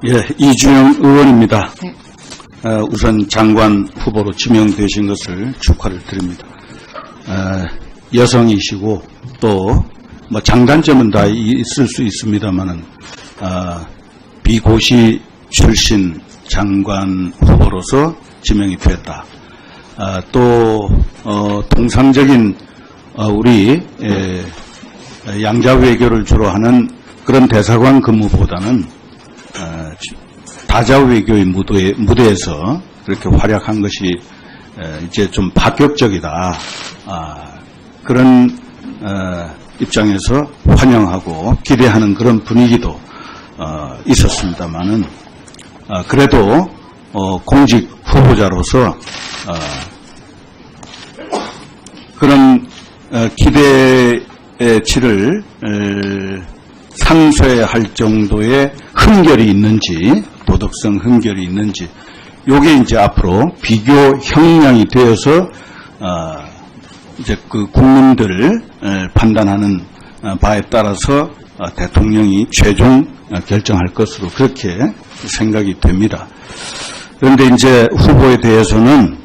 예, 이주영 의원입니다. 네. 우선 장관 후보로 지명되신 것을 축하를 드립니다. 여성이시고 또 뭐 장단점은 다 있을 수 있습니다만은 비고시 출신 장관 후보로서 지명이 됐다. 또 통상적인 우리 양자 외교를 주로 하는 그런 대사관 근무보다는 다자 외교의 무대에서 그렇게 활약한 것이 이제 좀 파격적이다. 그런 입장에서 환영하고 기대하는 그런 분위기도 있었습니다만은 그래도 공직 후보자로서 그런 기대치를 상쇄할 정도의 흠결이 있는지, 도덕성 흠결이 있는지, 요게 이제 앞으로 비교 형량이 되어서 이제 그 국민들을 판단하는 바에 따라서 대통령이 최종 결정할 것으로 그렇게 생각이 됩니다. 그런데 이제 후보에 대해서는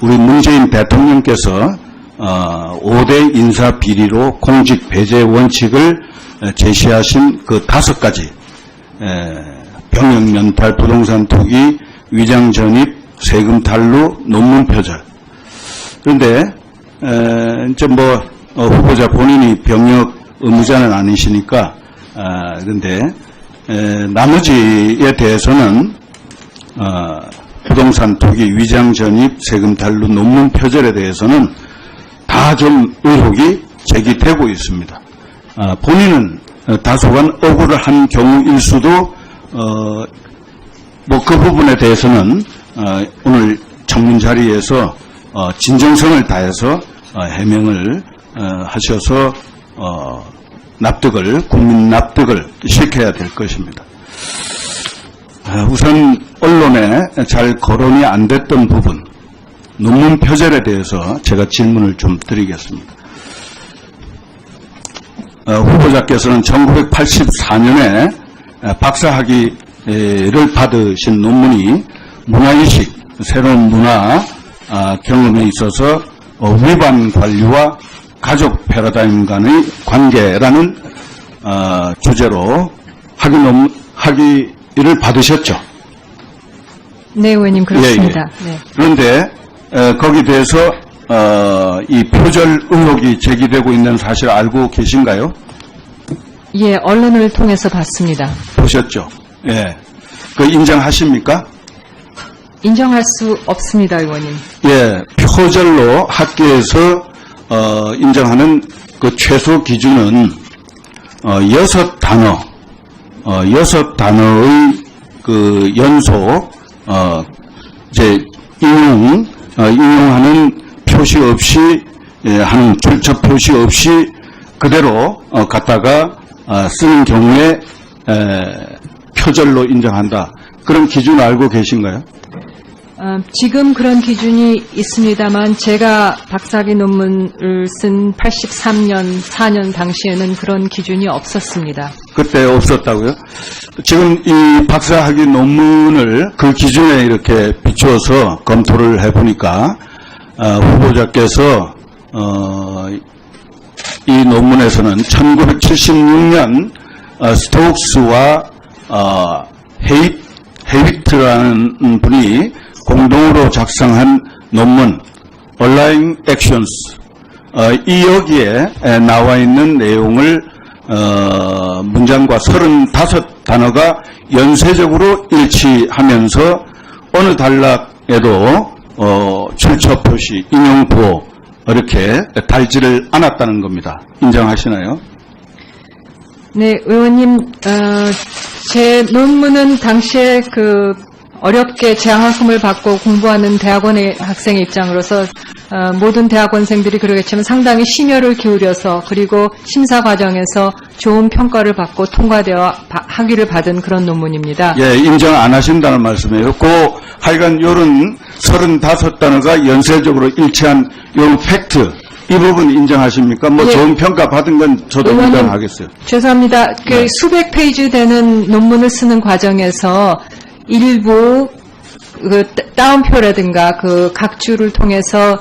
우리 문재인 대통령께서 5대 인사 비리로 공직 배제 원칙을 제시하신 그 5가지 병역 면탈, 부동산 투기, 위장 전입, 세금 탈루, 논문 표절. 그런데 이제 뭐 후보자 본인이 병역 의무자는 아니시니까 그런데 나머지에 대해서는 부동산 투기, 위장 전입, 세금 탈루, 논문 표절에 대해서는 다 좀 의혹이 제기되고 있습니다. 본인은 다소간 억울을 한 경우일 수도 뭐 그 부분에 대해서는 오늘 청문 자리에서 진정성을 다해서 해명을 하셔서 국민 납득을 시켜야 될 것입니다. 우선 언론에 잘 거론이 안 됐던 부분, 논문 표절에 대해서 제가 질문을 좀 드리겠습니다. 후보자께서는 1984년에 박사학위를 받으신 논문이 문화의식, 새로운 문화 경험에 있어서 위반 관리와 가족 패러다임 간의 관계라는 주제로 학위를 받으셨죠? 네, 의원님, 그렇습니다. 예, 예. 네. 그런데 거기에 대해서 이 표절 의혹이 제기되고 있는 사실 알고 계신가요? 예, 언론을 통해서 봤습니다. 보셨죠? 예. 그 인정하십니까? 인정할 수 없습니다, 의원님. 예. 표절로 학계에서 인정하는 그 최소 기준은 6단어, 6단어의 그 연속 이제 인용하는 표시 없이 하는 출처 표시 없이 그대로 갖다가 쓰는 경우에 표절로 인정한다. 그런 기준 알고 계신가요? 지금 그런 기준이 있습니다만 제가 박사학위 논문을 쓴 83년, 4년 당시에는 그런 기준이 없었습니다. 그때 없었다고요? 지금 이 박사학위 논문을 그 기준에 이렇게 비추어서 검토를 해보니까 후보자께서 이 논문에서는 1976년 스토크스와 헤이트라는 분이 공동으로 작성한 논문 Aligning Actions 이 여기에 나와 있는 내용을 문장과 35단어가 연쇄적으로 일치하면서 어느 단락에도 출처 표시, 인용 부호 이렇게 달지를 않았다는 겁니다. 인정하시나요? 네, 의원님, 제 논문은 당시에 어렵게 장학금을 받고 공부하는 대학원의 학생의 입장으로서 모든 대학원생들이 그러겠지만 상당히 심혈을 기울여서 그리고 심사 과정에서 좋은 평가를 받고 통과되어 학위를 받은 그런 논문입니다. 예, 인정 안 하신다는 말씀이에요. 하여간 요런 35단어가 연쇄적으로 일치한 요 팩트, 이 부분 인정하십니까? 뭐 예. 좋은 평가 받은 건 저도 의원님, 인정하겠어요. 죄송합니다. 그 네. 수백 페이지 되는 논문을 쓰는 과정에서 일부 그 따옴표라든가 그 각주를 통해서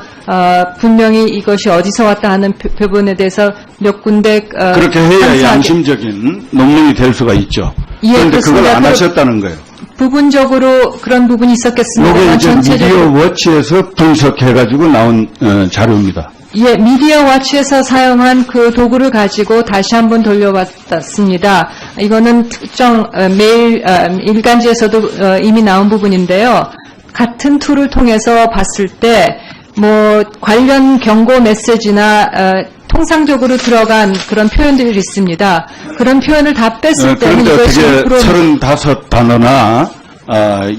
분명히 이것이 어디서 왔다 하는 부분에 대해서 몇 군데 그렇게 해야 감사하게- 양심적인 논문이 될 수가 있죠. 예, 그런데 그걸 그렇습니다. 안 그- 하셨다는 거예요. 부분적으로 그런 부분이 이게 있었겠습니다만 이제 전체적으로 미디어 워치에서 분석해가지고 나온 자료입니다. 예, 미디어 와치에서 사용한 그 도구를 가지고 다시 한번 돌려봤습니다. 이거는 특정 매일 일간지에서도 이미 나온 부분인데요. 같은 툴을 통해서 봤을 때 뭐 관련 경고 메시지나 통상적으로 들어간 그런 표현들이 있습니다. 그런 표현을 다 뺐을 때는 그런데 이것이 어떻게 35단어나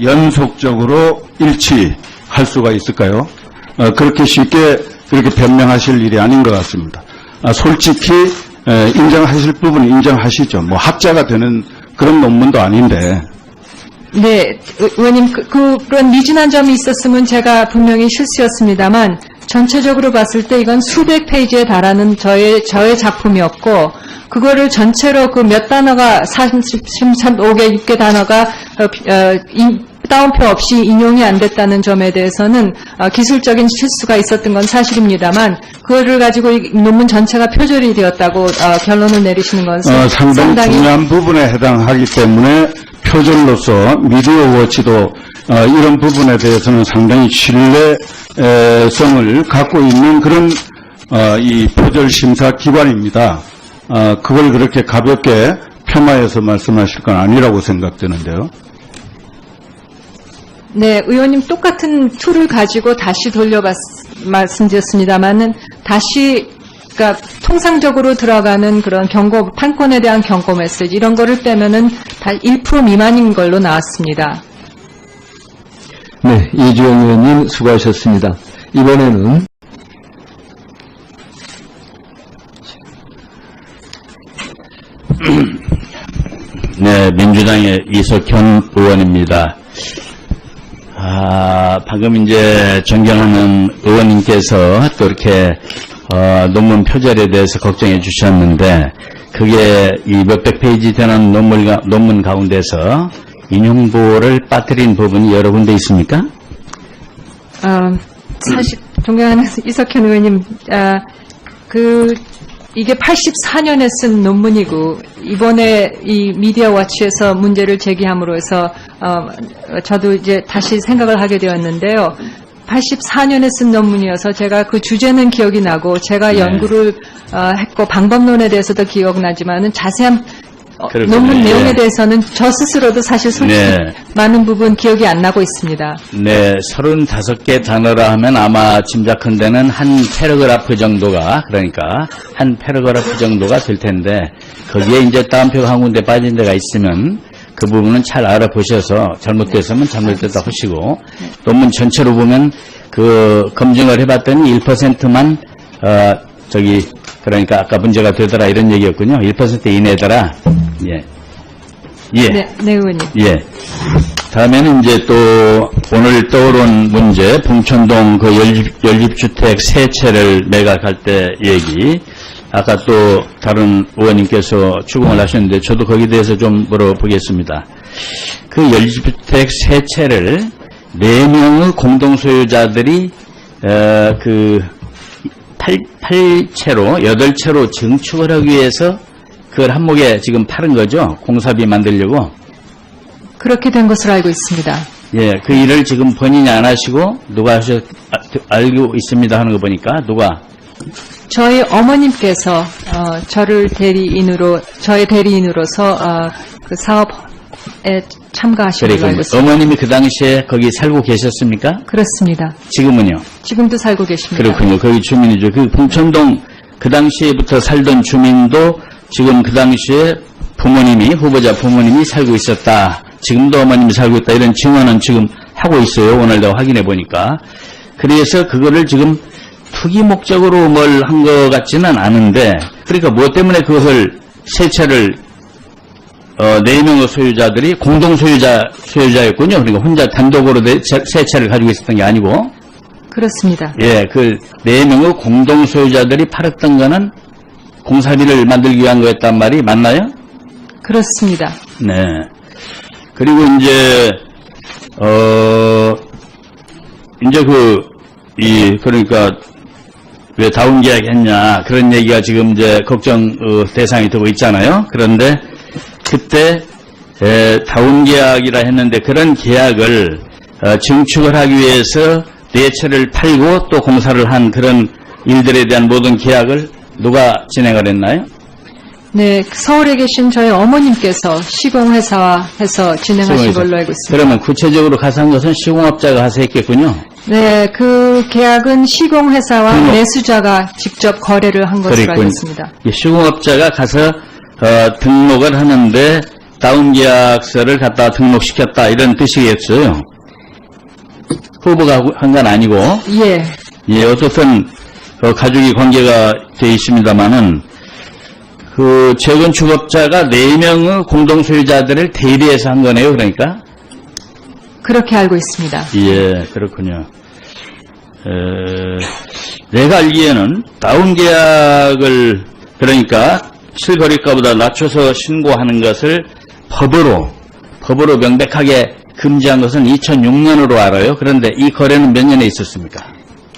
연속적으로 일치할 수가 있을까요? 그렇게 쉽게 그렇게 변명하실 일이 아닌 것 같습니다. 솔직히 인정하실 부분은 인정하시죠. 뭐 학자가 되는 그런 논문도 아닌데. 네, 의원님, 그런 미진한 점이 있었으면 제가 분명히 실수였습니다만, 전체적으로 봤을 때 이건 수백 페이지에 달하는 저의 작품이었고, 그거를 전체로 그 몇 단어가, 35개, 6개 단어가, 따옴표 없이 인용이 안 됐다는 점에 대해서는 기술적인 실수가 있었던 건 사실입니다만, 그거를 가지고 이 논문 전체가 표절이 되었다고 결론을 내리시는 것은 상당히 중요한 부분에 해당하기 때문에 표절로서 미디어 워치도 이런 부분에 대해서는 상당히 신뢰성을 갖고 있는 그런 이 표절 심사 기관입니다. 그걸 그렇게 가볍게 폄하해서 말씀하실 건 아니라고 생각되는데요. 네, 의원님 똑같은 툴을 가지고 다시 말씀드렸습니다만은 다시 그러니까 통상적으로 들어가는 그런 경고 판권에 대한 경고 메시지 이런 거를 빼면은 다 1% 미만인 걸로 나왔습니다. 네, 이주영 의원님 수고하셨습니다. 이번에는 네, 민주당의 이석현 의원입니다. 방금 이제 존경하는 의원님께서 또 이렇게 논문 표절에 대해서 걱정해 주셨는데 그게 이 몇백 페이지 되는 논문 가운데서 인용보를 빠뜨린 부분이 여러 군데 있습니까? 사실 존경하는 이석현 의원님, 이게 84년에 쓴 논문이고 이번에 이 미디어 워치에서 문제를 제기함으로 해서 저도 이제 다시 생각을 하게 되었는데요. 84년에 쓴 논문이어서 제가 그 주제는 기억이 나고 제가 네. 연구를 했고 방법론에 대해서도 기억나지만은 자세한 그렇군요. 논문 내용에 예. 대해서는 저 스스로도 사실 솔직히 네. 많은 부분 기억이 안 나고 있습니다. 네, 35개 단어라 하면 아마 짐작한 데는 한 패러그래프 정도가, 그러니까 한 패러그래프 정도가 될 텐데, 거기에 이제 따옴표가 한 군데 빠진 데가 있으면 그 부분은 잘 알아보셔서 잘못됐으면 잘못됐다 하시고, 논문 전체로 보면 그 검증을 해봤더니 1%만, 그러니까 아까 문제가 되더라 이런 얘기였군요. 1% 이내더라. 예. 예. 네, 네 의원님. 예. 다음에는 이제 또 오늘 떠오른 문제, 봉천동 그 연립주택 세 채를 매각할 때 얘기. 아까 또 다른 의원님께서 추궁을 하셨는데 저도 거기에 대해서 좀 물어보겠습니다. 그 연립주택 세 채를 4명의 공동소유자들이 그 8채로 8채로 증축을 하기 위해서 그걸 한목에 지금 파는 거죠? 공사비 만들려고. 그렇게 된 것으로 알고 있습니다. 예, 그 일을 지금 본인이 안 하시고 누가 알고 있습니다 하는 거 보니까 누가? 저희 어머님께서 저의 대리인으로서 그 사업에 참가하신 걸로 알고 있습니다. 어머님이 그 당시에 거기 살고 계셨습니까? 그렇습니다. 지금은요? 지금도 살고 계십니다. 그렇군요. 거기 주민이죠. 그 봉천동 그 당시에부터 살던 주민도 지금 그 당시에 후보자 부모님이 살고 있었다. 지금도 어머님이 살고 있다. 이런 증언은 지금 하고 있어요. 오늘 내가 확인해 보니까. 그래서 그거를 지금 투기 목적으로 뭘 한 것 같지는 않은데, 그러니까 뭐 때문에 그것을 세 채를 4명의 소유자들이 공동 소유자였군요. 그러니까 혼자 단독으로 세 채를 가지고 있었던 게 아니고. 그렇습니다. 예, 그 4명의 공동 소유자들이 팔았던 거는 공사비를 만들기 위한 거였단 말이 맞나요? 그렇습니다. 네. 그리고 이제 그러니까 왜 다운 계약 했냐 그런 얘기가 지금 이제 걱정 대상이 되고 있잖아요. 그런데 그때 다운 계약이라 했는데 그런 계약을 증축을 하기 위해서 4채를 팔고 또 공사를 한 그런 일들에 대한 모든 계약을 누가 진행을 했나요? 네, 서울에 계신 저희 어머님께서 시공회사와 해서 진행하신 걸로 알고 있습니다. 그러면 구체적으로 가산 것은 시공업자가 가서 했겠군요. 네, 그 계약은 시공회사와 등록. 매수자가 직접 거래를 한 것으로 알고 그랬군요. 있습니다. 이 시공업자가 가서 등록을 하는데 다운계약서를 갖다 등록시켰다 이런 뜻이겠어요. 후보가 한 건 아니고 예, 예, 어떻든 가족이 관계가 돼 있습니다만은 그 재건축업자가 4명의 공동소유자들을 대리해서 한 거네요. 그러니까 그렇게 알고 있습니다. 예, 그렇군요. 내가 알기에는 다운계약을 그러니까 실거래가보다 낮춰서 신고하는 것을 법으로 명백하게 금지한 것은 2006년으로 알아요. 그런데 이 거래는 몇 년에 있었습니까?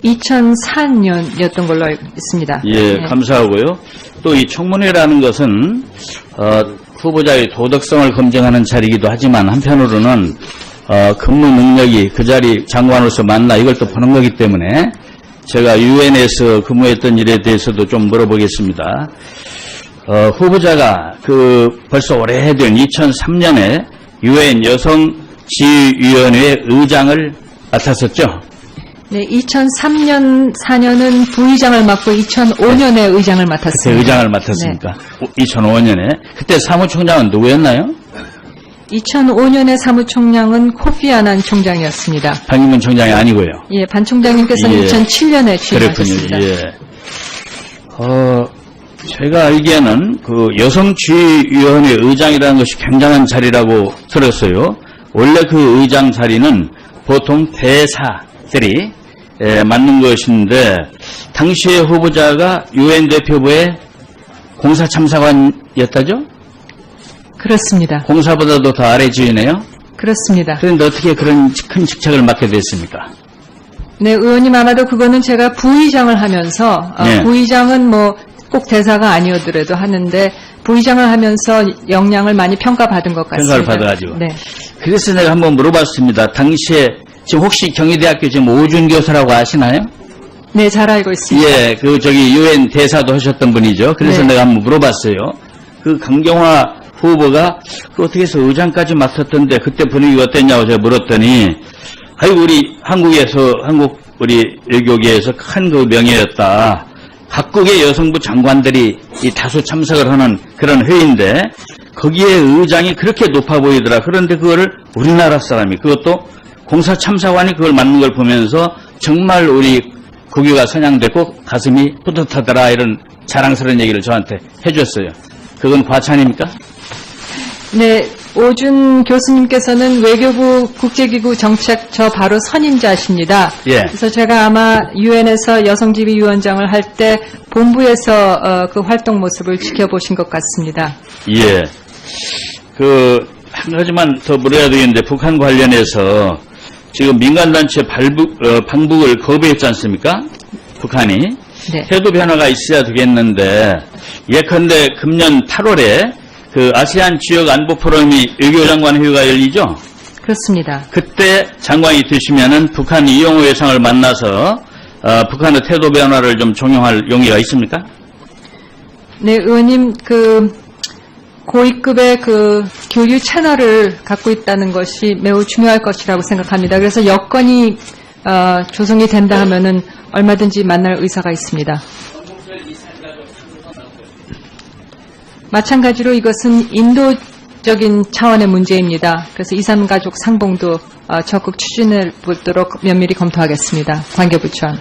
2004년이었던 걸로 알고 있습니다. 예, 네. 감사하고요. 또 이 청문회라는 것은 후보자의 도덕성을 검증하는 자리이기도 하지만 한편으로는 근무 능력이 그 자리 장관으로서 맞나 이걸 또 보는 거기 때문에 제가 유엔에서 근무했던 일에 대해서도 좀 물어보겠습니다. 후보자가 벌써 오래된 2003년에 유엔 여성지휘위원회 의장을 맡았었죠. 네, 2003년, 4년은 부의장을 맡고 2005년에 의장을 그때 맡았습니다. 의장을 맡았으니까 2005년에 그때 사무총장은 누구였나요? 2005년에 사무총장은 코피 아난 총장이었습니다. 방인문 총장이 아니고요. 예, 반 총장님께서는 예. 2007년에 취임하셨습니다. 그렇군요. 예. 제가 알기에는 그 여성지휘위원회 의장이라는 것이 굉장한 자리라고 들었어요. 원래 그 의장 자리는 보통 대사들이 맡는 것인데 당시의 후보자가 유엔 대표부의 공사참사관이었다죠? 그렇습니다. 공사보다도 더 아래 지위네요. 그렇습니다. 그런데 어떻게 그런 큰 직책을 맡게 됐습니까? 네, 의원님 아마도 그거는 제가 부의장을 하면서 네. 부의장은 뭐 꼭 대사가 아니었더라도 하는데 부의장을 하면서 역량을 많이 평가받은 것 같습니다. 평가를 받아가지고. 네, 그래서 내가 한번 물어봤습니다. 당시에 지금 혹시 경희대학교 지금 오준 교수라고 아시나요? 네, 잘 알고 있습니다. 예, 유엔 대사도 하셨던 분이죠. 그래서 네. 내가 한번 물어봤어요. 그 강경화 후보가 어떻게 해서 의장까지 맡았던데 그때 분위기가 어땠냐고 제가 물었더니 우리 한국 우리 외교계에서 큰 그 명예였다. 각국의 여성부 장관들이 이 다수 참석을 하는 그런 회의인데 거기에 의장이 그렇게 높아 보이더라. 그런데 그거를 우리나라 사람이 그것도 공사 참사관이 그걸 맡는 걸 보면서 정말 우리 국유가 선양됐고 가슴이 뿌듯하더라 이런 자랑스러운 얘기를 저한테 해줬어요. 그건 과찬입니까? 네, 오준 교수님께서는 외교부 국제기구 정책 저 바로 선임자십니다. 예. 그래서 제가 아마 유엔에서 여성지휘위원장을 할 때 본부에서 그 활동 모습을 지켜보신 것 같습니다. 예. 한 가지만 더 물어야 되겠는데 북한 관련해서 지금 민간단체 방북을 거부했지 않습니까? 북한이. 네. 태도 변화가 있어야 되겠는데 예컨대 금년 8월에 아세안 지역 안보 포럼이 외교장관 회의가 열리죠? 그렇습니다. 그때 장관이 되시면은 북한 이용호 외상을 만나서 북한의 태도 변화를 좀 종용할 용의가 있습니까? 네, 의원님, 고위급의 교류 채널을 갖고 있다는 것이 매우 중요할 것이라고 생각합니다. 그래서 여건이, 조성이 된다 하면은 얼마든지 만날 의사가 있습니다. 마찬가지로 이것은 인도적인 차원의 문제입니다. 그래서 2, 3가족 상봉도 적극 추진해 보도록 면밀히 검토하겠습니다. 관계부처와.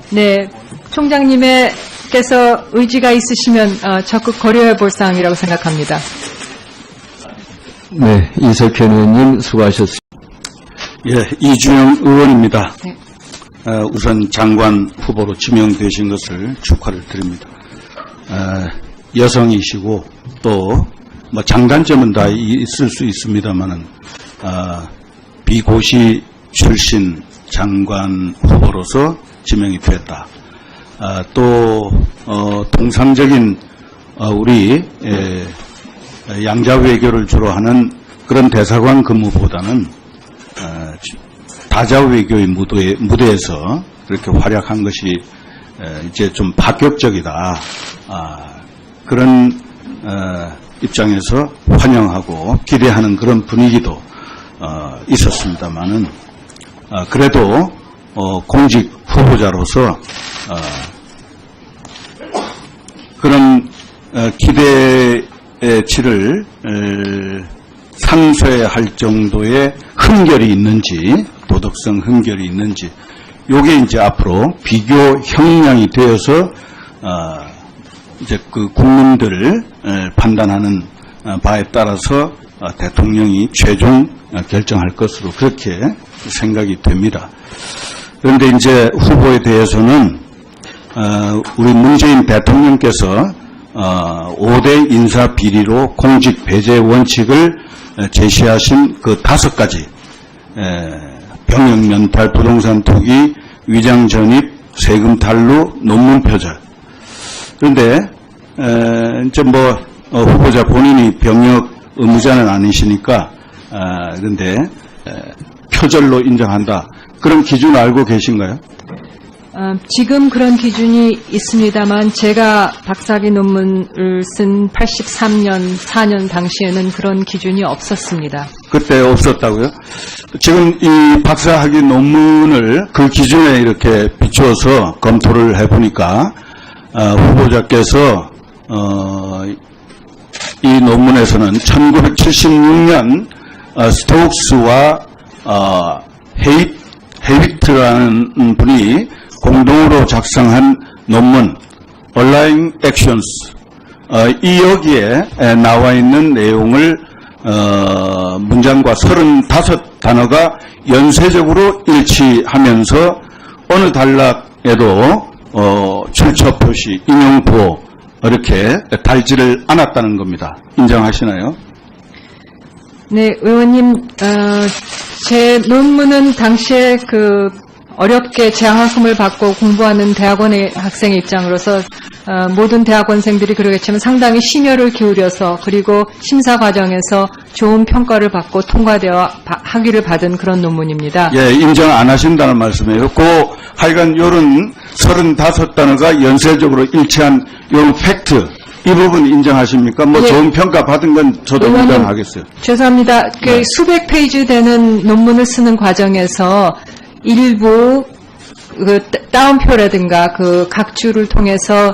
네, 총장님께서 의지가 있으시면 적극 고려해 볼 사항이라고 생각합니다. 네, 이석현 의원님 수고하셨습니다. 예, 이주영 의원입니다. 네. 우선 장관 후보로 지명되신 것을 축하를 드립니다. 여성이시고 또 뭐 장단점은 다 있을 수 있습니다만은 비고시 출신 장관 후보로서 지명이 됐다. 또 통상적인 우리 양자 외교를 주로 하는 그런 대사관 근무보다는 다자 외교의 무대에서 그렇게 활약한 것이 이제 좀 파격적이다. 그런 입장에서 환영하고 기대하는 그런 분위기도 있었습니다만은 그래도 공직 후보자로서 그런 기대치를 상쇄할 정도의 흠결이 있는지, 도덕성 흠결이 있는지, 요게 이제 앞으로 비교 형량이 되어서 이제 그 국민들을 판단하는 바에 따라서 대통령이 최종 결정할 것으로 그렇게 생각이 됩니다. 그런데 이제 후보에 대해서는 우리 문재인 대통령께서 5대 인사 비리로 공직 배제 원칙을 제시하신 그 5가지 병역 면탈, 부동산 투기, 위장 전입, 세금 탈루, 논문 표절. 그런데 이제 뭐 후보자 본인이 병역 의무자는 아니시니까 그런데 표절로 인정한다. 그런 기준 알고 계신가요? 지금 그런 기준이 있습니다만 제가 박사학위 논문을 쓴 83년, 4년 당시에는 그런 기준이 없었습니다. 그때 없었다고요? 지금 이 박사학위 논문을 그 기준에 이렇게 비추어서 검토를 해보니까 후보자께서 이 논문에서는 1976년 스토크스와 헤이비트라는 분이 공동으로 작성한 논문 Aligning Actions 이 여기에 나와 있는 내용을 문장과 35단어가 연쇄적으로 일치하면서 어느 단락에도 출처 표시, 인용 부호 이렇게 달지를 않았다는 겁니다. 인정하시나요? 네, 의원님, 제 논문은 당시에 어렵게 장학금을 받고 공부하는 대학원의 학생의 입장으로서 모든 대학원생들이 그러겠지만 상당히 심혈을 기울여서 그리고 심사 과정에서 좋은 평가를 받고 통과되어 학위를 받은 그런 논문입니다. 예, 인정 안 하신다는 말씀이에요. 하여간 요런 35단어가 연쇄적으로 일치한 요 팩트, 이 부분 인정하십니까? 뭐 예. 좋은 평가 받은 건 저도 의원님, 인정하겠어요. 죄송합니다. 네. 수백 페이지 되는 논문을 쓰는 과정에서 일부 다운표라든가 각 줄을 통해서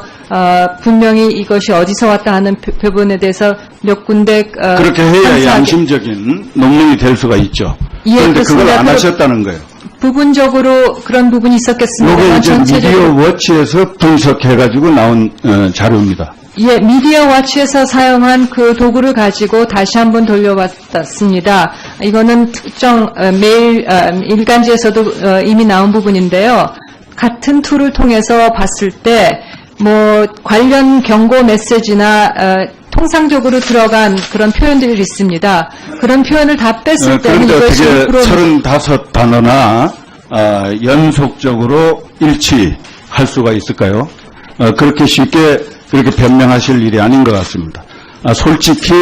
분명히 이것이 어디서 왔다 하는 부분에 대해서 몇 군데 그렇게 해야 상세하게 양심적인 논문이 될 수가 있죠. 예, 그런데 그걸 그렇습니다. 안 하셨다는 거예요. 부분적으로 그런 부분이 이게 있었겠습니다만 이제 전체적으로 미디어 워치에서 분석해가지고 나온 자료입니다. 예, 미디어 와치에서 사용한 그 도구를 가지고 다시 한번 돌려봤습니다. 이거는 특정 매일 일간지에서도 이미 나온 부분인데요. 같은 툴을 통해서 봤을 때 뭐 관련 경고 메시지나 통상적으로 들어간 그런 표현들이 있습니다. 그런 표현을 다 뺐을 때는 그런데 이것이 어떻게 35단어나 연속적으로 일치할 수가 있을까요? 그렇게 쉽게 그렇게 변명하실 일이 아닌 것 같습니다. 솔직히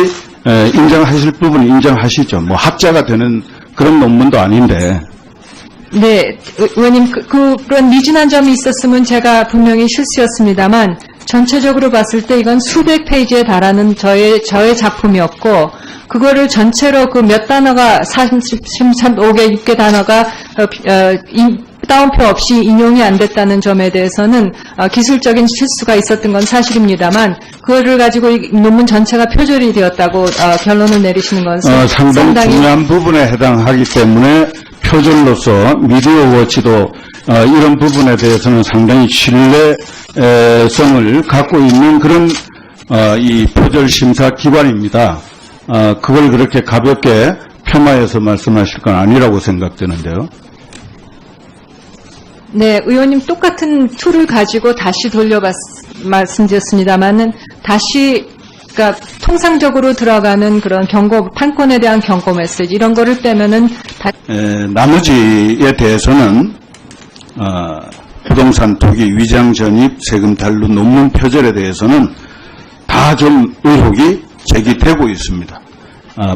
인정하실 부분은 인정하시죠. 뭐 학자가 되는 그런 논문도 아닌데. 네, 의원님, 그런 미진한 점이 있었으면 제가 분명히 실수였습니다만, 전체적으로 봤을 때 이건 수백 페이지에 달하는 저의 작품이었고, 그거를 전체로 몇 단어가, 35개, 6개 단어가, 다운표 없이 인용이 안 됐다는 점에 대해서는 기술적인 실수가 있었던 건 사실입니다만, 그거를 가지고 이 논문 전체가 표절이 되었다고 결론을 내리시는 것은 상당히 중요한 부분에 해당하기 때문에 표절로서 미디어 워치도 이런 부분에 대해서는 상당히 신뢰성을 갖고 있는 그런 이 표절 심사 기관입니다. 그걸 그렇게 가볍게 폄하해서 말씀하실 건 아니라고 생각되는데요. 네, 의원님 똑같은 툴을 가지고 다시 말씀드렸습니다만은 다시 그러니까 통상적으로 들어가는 그런 경고 판권에 대한 경고 메시지 이런 거를 빼면은 나머지에 대해서는 부동산 투기 위장 전입 세금 달루 논문 표절에 대해서는 다 좀 의혹이 제기되고 있습니다.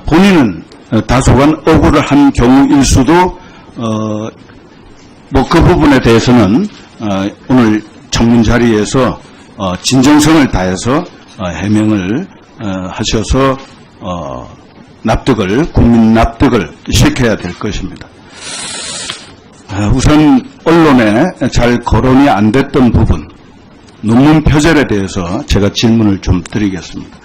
본인은 다소간 억울을 한 경우일 수도 뭐 그 부분에 대해서는 오늘 청문 자리에서 진정성을 다해서 해명을 하셔서 국민 납득을 시켜야 될 것입니다. 우선 언론에 잘 거론이 안 됐던 부분, 논문 표절에 대해서 제가 질문을 좀 드리겠습니다.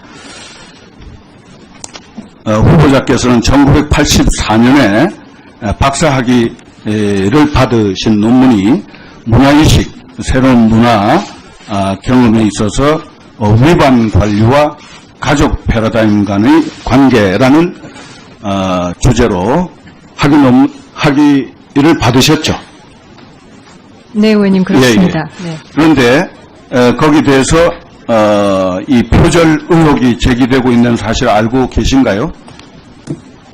후보자께서는 1984년에 박사학위를 받으신 논문이 문화의식, 새로운 문화 경험에 있어서 위반 관리와 가족 패러다임 간의 관계라는 주제로 학위를 받으셨죠. 네, 의원님 그렇습니다. 네. 그런데 거기에 대해서 이 표절 의혹이 제기되고 있는 사실 알고 계신가요?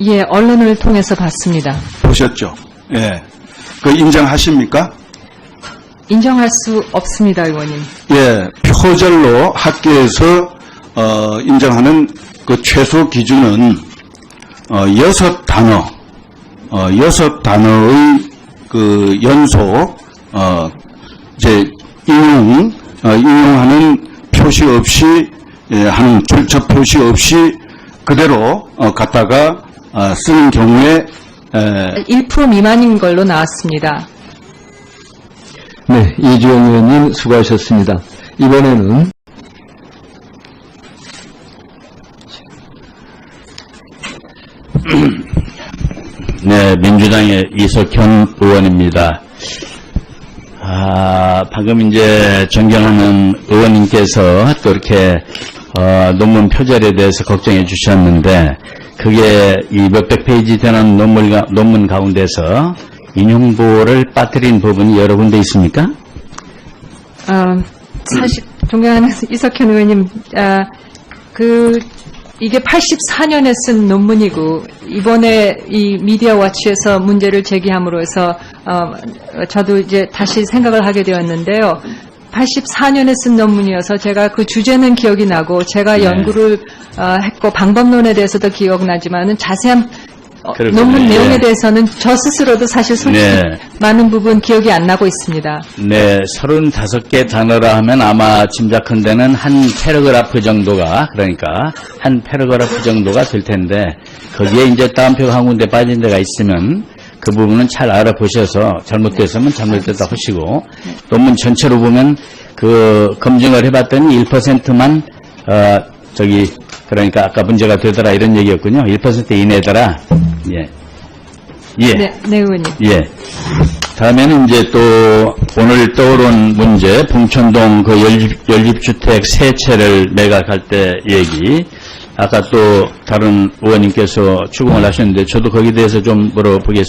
예, 언론을 통해서 봤습니다. 보셨죠? 예. 그 인정하십니까? 인정할 수 없습니다, 의원님. 예. 표절로 학계에서 인정하는 그 최소 기준은 6단어, 6단어의 그 연속 이제 인용하는 표시 없이 하는 출처 표시 없이 그대로 갖다가 쓰는 경우에 1% 미만인 걸로 나왔습니다. 네, 이주영 의원님 수고하셨습니다. 이번에는 네, 민주당의 이석현 의원입니다. 방금 이제 존경하는 의원님께서 또 이렇게 논문 표절에 대해서 걱정해 주셨는데 그게 이 몇백 페이지 되는 논문 가운데서 인용보호를 빠뜨린 부분이 여러 군데 있습니까? 사실 존경하는 이석현 의원님, 이게 84년에 쓴 논문이고 이번에 이 미디어 워치에서 문제를 제기함으로 해서 저도 이제 다시 생각을 하게 되었는데요. 84년에 쓴 논문이어서 제가 그 주제는 기억이 나고 제가 네. 연구를 했고 방법론에 대해서도 기억나지만은 자세한 그렇군요. 논문 내용에 네. 대해서는 저 스스로도 사실 솔직히 네. 많은 부분 기억이 안 나고 있습니다. 네, 35개 단어라 하면 아마 짐작한 데는 한 패러그래프 정도가, 그러니까 한 패러그래프 정도가 될 텐데, 거기에 이제 따옴표가 한 군데 빠진 데가 있으면 그 부분은 잘 알아보셔서 잘못됐으면 잘못됐다 하시고, 논문 전체로 보면 그 검증을 해봤더니 1%만, 그러니까 아까 문제가 되더라 이런 얘기였군요. 1% 이내더라. 예. 예. 네, 네 의원님. 예. 다음에는 이제 또 오늘 떠오른 문제, 봉천동 그 연립주택 세 채를 매각할 때 얘기. 아까 또 다른 의원님께서 추궁을 하셨는데 저도 거기에 대해서 좀 물어보겠습니다.